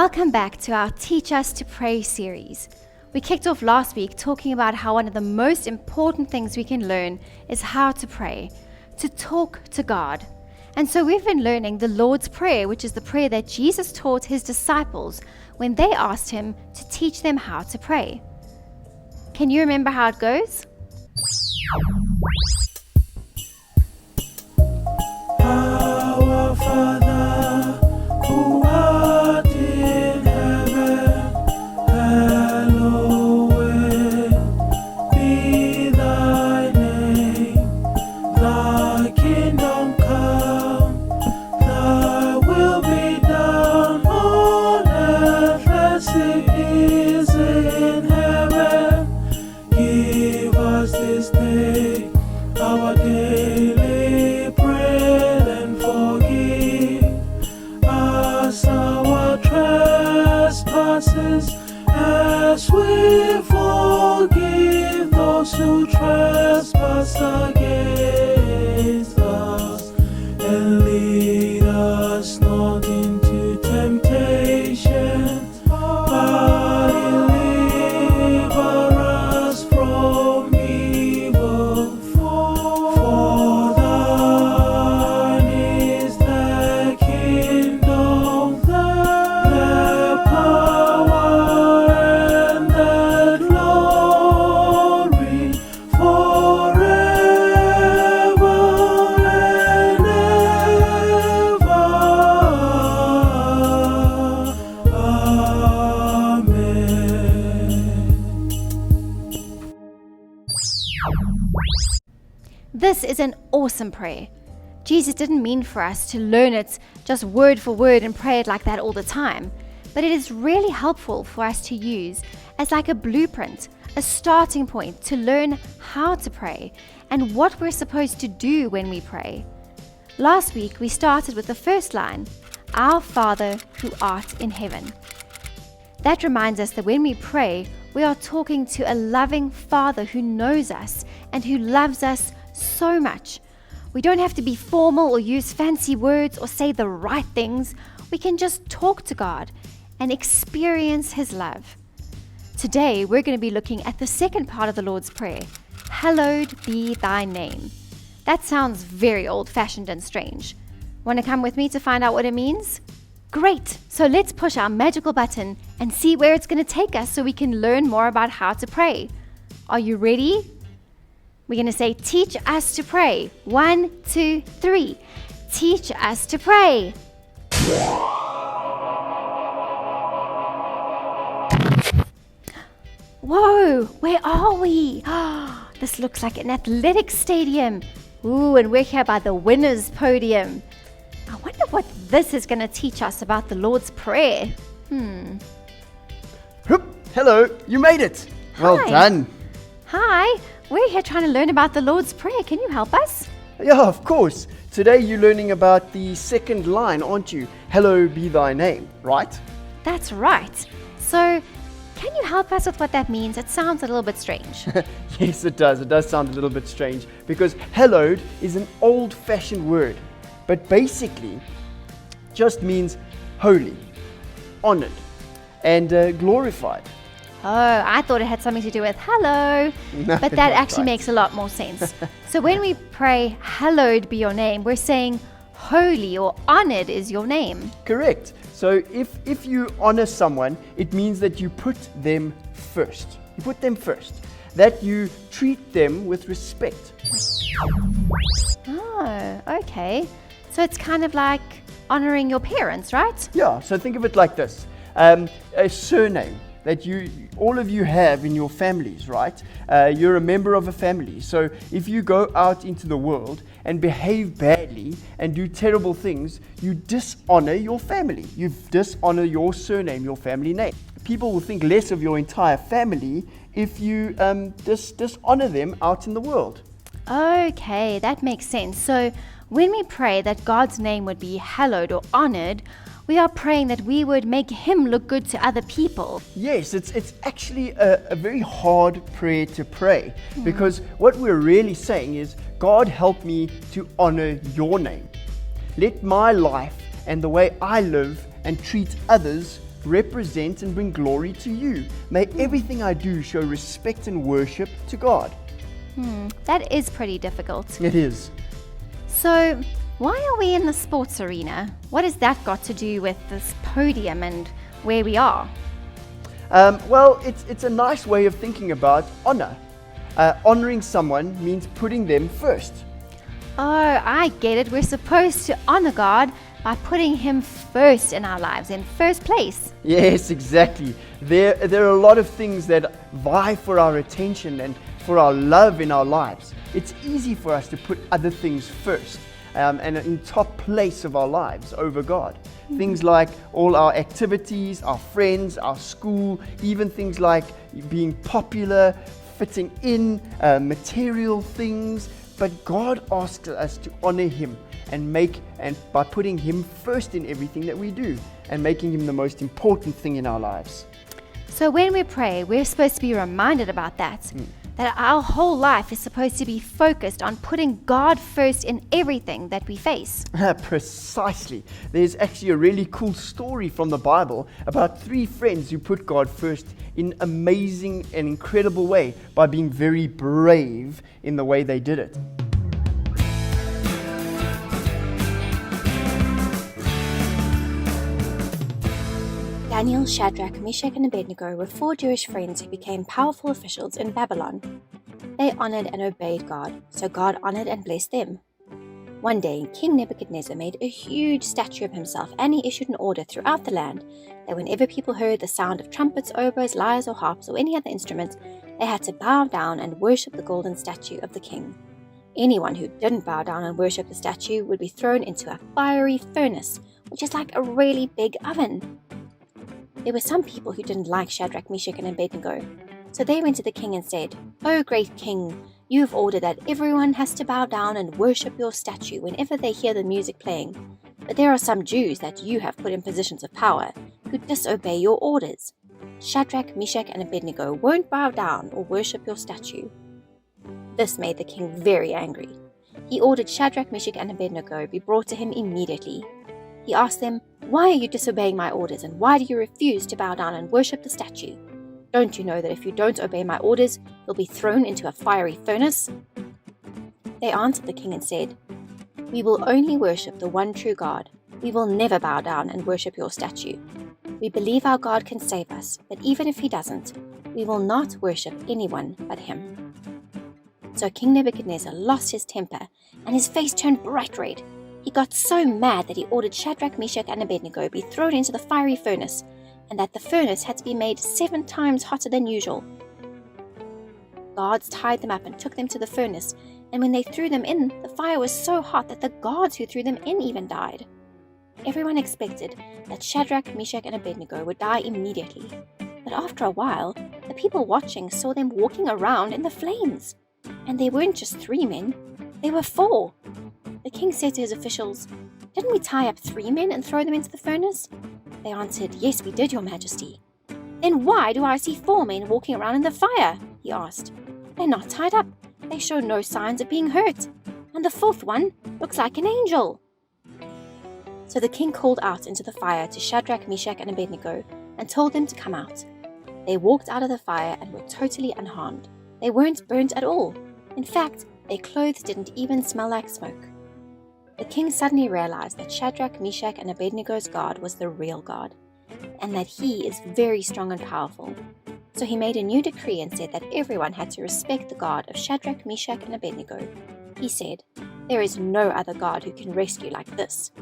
Welcome back to our Teach Us to Pray series. We kicked off last week talking about how one of the most important things we can learn is how to pray, to talk to God. And so we've been learning the Lord's Prayer, which is the prayer that Jesus taught his disciples when they asked him to teach them how to pray. Can you remember how it goes? Our Father, who art in heaven, hallowed be thy name. Thy kingdom come, thy will be done on earth as it is in heaven. Give us this day our daily bread, and forgive us our trespasses as we forgive those who trespass against us. And lead us not into temptation, but deliver us from evil. For thine is the kingdom, the power, and the glory, forever and ever. Amen. This is an awesome prayer. Jesus didn't mean for us to learn it just word for word and pray it like that all the time, but it is really helpful for us to use as like a blueprint, a starting point to learn how to pray and what we're supposed to do when we pray. Last week we started with the first line, Our Father who art in heaven. That reminds us that when we pray, we are talking to a loving Father who knows us and who loves us so much. We don't have to be formal or use fancy words or say the right things. We can just talk to God and experience His love. Today, we're going to be looking at the second part of the Lord's Prayer, Hallowed be thy name. That sounds very old-fashioned and strange. Want to come with me to find out what it means? Great! So let's push our magical button and see where it's going to take us so we can learn more about how to pray. Are you ready? We're going to say, teach us to pray. 1, 2, 3. Teach us to pray. Whoa, where are we? This looks like an athletics stadium. Ooh, and we're here by the winner's podium. I wonder what this is going to teach us about the Lord's Prayer. Hup, hello, you made it. Well Hi. done. Hi, we're here trying to learn about the Lord's Prayer. Can you help us? Yeah, of course. Today you're learning about the second line, aren't you? Hallowed be thy name, right? That's right. So, can you help us with what that means? It sounds a little bit strange. Yes, it does. It does sound a little bit strange because hallowed is an old-fashioned word, but basically just means holy, honored, and glorified. Oh, I thought it had something to do with hello, No, but that not actually right. makes a lot more sense. So when we pray, hallowed be your name, we're saying holy or honored is your name. Correct. So if you honor someone, it means that you put them first. You put them first. That you treat them with respect. Oh, okay. So it's kind of like honoring your parents, right? Yeah, so think of it like this. A surname that all of you have in your families, right? You're a member of a family. So if you go out into the world and behave badly and do terrible things, you dishonor your family. You dishonor your surname, your family name. People will think less of your entire family if you dishonor them out in the world. Okay, that makes sense. So when we pray that God's name would be hallowed or honored, we are praying that we would make Him look good to other people. Yes, it's actually a very hard prayer to pray because what we're really saying is, God, help me to honor your name. Let my life and the way I live and treat others represent and bring glory to you. May everything I do show respect and worship to God. That is pretty difficult. It is. So, why are we in the sports arena? What has that got to do with this podium and where we are? Well, it's a nice way of thinking about honor. Honoring someone means putting them first. Oh, I get it. We're supposed to honor God by putting Him first in our lives, in first place. Yes, exactly. There are a lot of things that vie for our attention and for our love in our lives. It's easy for us to put other things first and in top place of our lives over God. Things like all our activities, our friends, our school, even things like being popular, fitting in, material things. But God asks us to honor Him and by putting Him first in everything that we do and making Him the most important thing in our lives. So when we pray, we're supposed to be reminded about that. That our whole life is supposed to be focused on putting God first in everything that we face. Precisely. There's actually a really cool story from the Bible about 3 friends who put God first in amazing and incredible way by being very brave in the way they did it. Daniel, Shadrach, Meshach, and Abednego were 4 Jewish friends who became powerful officials in Babylon. They honored and obeyed God, so God honored and blessed them. One day, King Nebuchadnezzar made a huge statue of himself, and he issued an order throughout the land that whenever people heard the sound of trumpets, oboes, lyres, or harps, or any other instrument, they had to bow down and worship the golden statue of the king. Anyone who didn't bow down and worship the statue would be thrown into a fiery furnace, which is like a really big oven. There were some people who didn't like Shadrach, Meshach, and Abednego, so they went to the king and said, "O great king, you have ordered that everyone has to bow down and worship your statue whenever they hear the music playing. But there are some Jews that you have put in positions of power who disobey your orders. Shadrach, Meshach, and Abednego won't bow down or worship your statue." This made the king very angry. He ordered Shadrach, Meshach, and Abednego be brought to him immediately. He asked them, "Why are you disobeying my orders, and why do you refuse to bow down and worship the statue? Don't you know that if you don't obey my orders, you'll be thrown into a fiery furnace?" They answered the king and said, "We will only worship the one true God. We will never bow down and worship your statue. We believe our God can save us, but even if He doesn't, we will not worship anyone but Him." So King Nebuchadnezzar lost his temper, and his face turned bright red. He got so mad that he ordered Shadrach, Meshach, and Abednego be thrown into the fiery furnace, and that the furnace had to be made 7 times hotter than usual. Guards tied them up and took them to the furnace, and when they threw them in, the fire was so hot that the guards who threw them in even died. Everyone expected that Shadrach, Meshach, and Abednego would die immediately, but after a while, the people watching saw them walking around in the flames. And there weren't just 3 men, there were 4. The king said to his officials, "Didn't we tie up 3 men and throw them into the furnace?" They answered, "Yes, we did, your majesty." "Then why do I see 4 men walking around in the fire?" he asked. "They're not tied up. They show no signs of being hurt. And the 4th one looks like an angel." So the king called out into the fire to Shadrach, Meshach, and Abednego and told them to come out. They walked out of the fire and were totally unharmed. They weren't burnt at all. In fact, their clothes didn't even smell like smoke. The king suddenly realized that Shadrach, Meshach, and Abednego's God was the real God, and that He is very strong and powerful. So he made a new decree and said that everyone had to respect the God of Shadrach, Meshach, and Abednego. He said, "There is no other God who can rescue like this."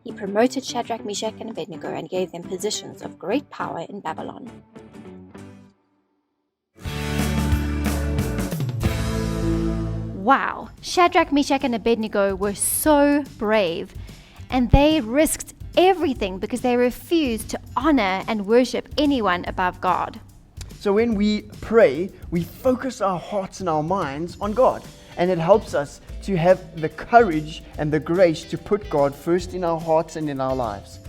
He promoted Shadrach, Meshach, and Abednego and gave them positions of great power in Babylon. Wow, Shadrach, Meshach, and Abednego were so brave, and they risked everything because they refused to honor and worship anyone above God. So when we pray, we focus our hearts and our minds on God, and it helps us to have the courage and the grace to put God first in our hearts and in our lives.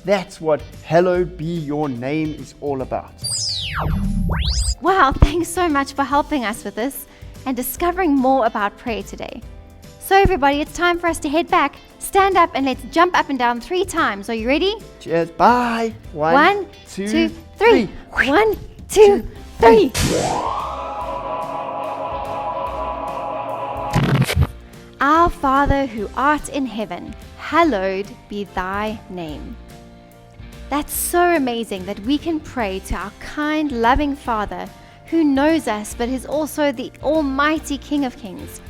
That's what Hallowed Be Your Name is all about. Wow, thanks so much for helping us with this and discovering more about prayer today. So everybody, it's time for us to head back. Stand up and let's jump up and down 3 times. Are you ready? Cheers. Bye. 1, 2, 3. 3. 1, 2, 3. Our Father who art in heaven, hallowed be thy name. That's so amazing that we can pray to our kind, loving Father who knows us but is also the almighty King of Kings.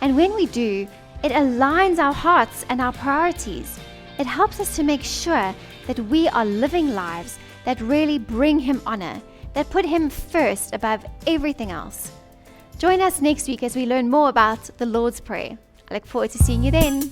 And when we do, it aligns our hearts and our priorities. It helps us to make sure that we are living lives that really bring Him honor, that put Him first above everything else. Join us next week as we learn more about the Lord's Prayer. I look forward to seeing you then.